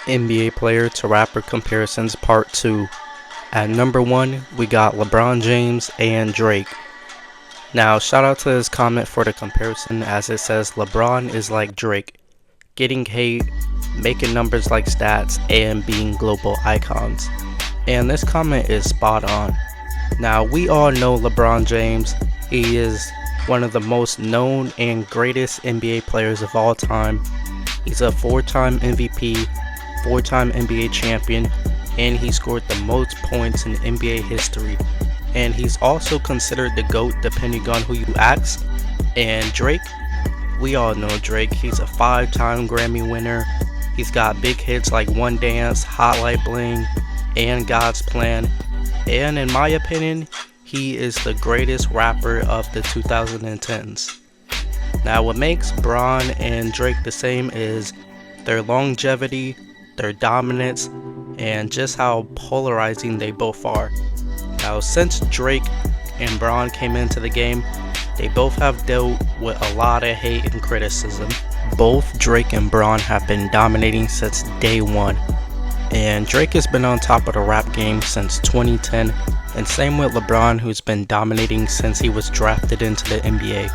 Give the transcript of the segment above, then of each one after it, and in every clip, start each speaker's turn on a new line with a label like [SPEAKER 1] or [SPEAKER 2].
[SPEAKER 1] NBA player to rapper comparisons part 2. At number 1, we got LeBron James and Drake. Now, shout out to his comment for the comparison, as it says LeBron is like Drake, getting hate, making numbers like stats, and being global icons. And this comment is spot on. Now, we all know LeBron James. He is one of the most known and greatest NBA players of all time. He's a 4-time MVP, 4-time NBA champion, and he scored the most points in NBA history. And he's also considered the GOAT depending on who you ask. And Drake, we all know Drake. He's a 5-time Grammy winner. He's got big hits like One Dance, Hotline Bling, and God's Plan. And in my opinion, he is the greatest rapper of the 2010s. Now, what makes Bron and Drake the same is their longevity, their dominance, and just how polarizing they both are. Now, since Drake and Bron came into the game, they both have dealt with a lot of hate and criticism. Both Drake and Bron have been dominating since day one. And Drake has been on top of the rap game since 2010, and same with LeBron, who's been dominating since he was drafted into the NBA.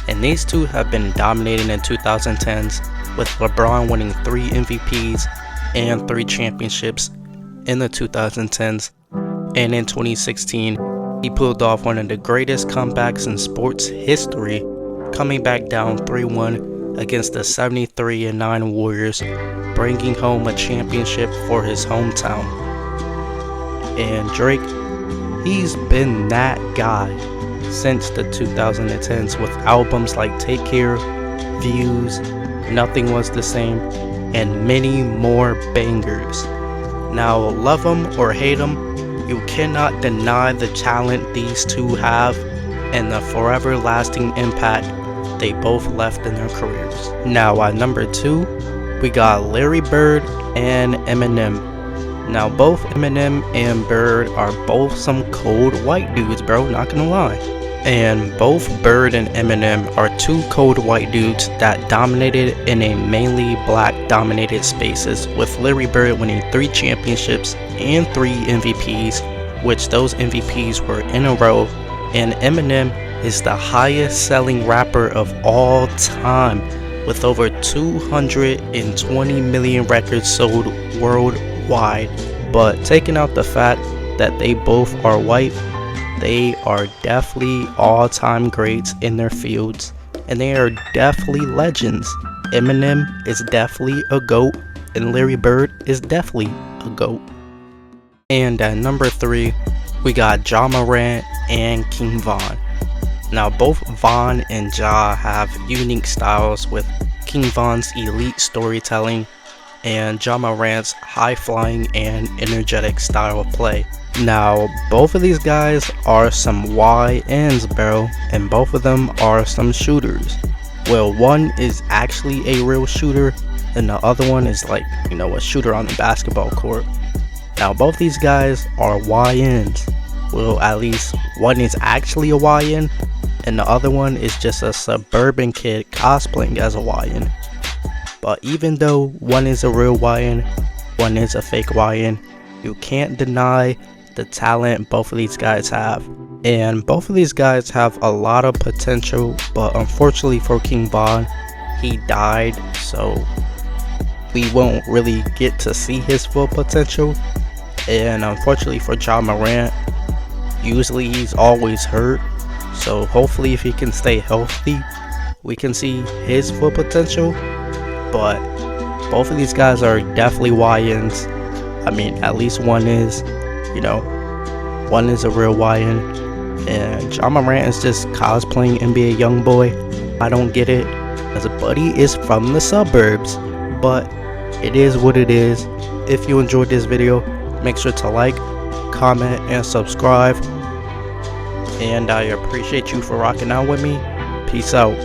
[SPEAKER 1] And these two have been dominating in 2010s, with LeBron winning 3 MVPs and 3 championships in the 2010s. And in 2016, he pulled off one of the greatest comebacks in sports history, coming back down 3-1 against the 73-9 Warriors, bringing home a championship for his hometown. And Drake, he's been that guy since the 2010s with albums like Take Care, Views, Nothing Was the Same, and many more bangers. Now, love him or hate him, you cannot deny the talent these two have and the forever lasting impact they both left in their careers. Now, at number 2, we got Larry Bird and Eminem. Now, both Eminem and Bird are both some cold white dudes, bro, not gonna lie. And both Bird and Eminem are 2 cold white dudes that dominated in a mainly black dominated spaces, with Larry Bird winning 3 championships and 3 MVPs, which those MVPs were in a row. And Eminem is the highest selling rapper of all time, with over 220 million records sold worldwide. But taking out the fact that they both are white, they are definitely all-time greats in their fields, and they are definitely legends. Eminem is definitely a GOAT, and Larry Bird is definitely a GOAT. And at number 3, we got Ja Morant and King Von. Now, both Von and Ja have unique styles, with King Von's elite storytelling and Ja Morant's high-flying and energetic style of play. Now, both of these guys are some YNs, bro, and both of them are some shooters. Well, one is actually a real shooter, and the other one is like, a shooter on the basketball court. Now, both these guys are YNs. Well, at least one is actually a YN, and the other one is just a suburban kid cosplaying as a YN. But even though one is a real YN, one is a fake YN, you can't deny the talent both of these guys have. And both of these guys have a lot of potential, but unfortunately for King Von, he died, so we won't really get to see his full potential. And unfortunately for Ja Morant, usually he's always hurt, so hopefully if he can stay healthy, we can see his full potential. But both of these guys are definitely YNs. I mean, at least one is, one is a real YN. And Ja Morant is just cosplaying NBA YoungBoy. I don't get it, as a buddy is from the suburbs, but it is what it is. If you enjoyed this video, make sure to like, comment, and subscribe. And I appreciate you for rocking out with me. Peace out.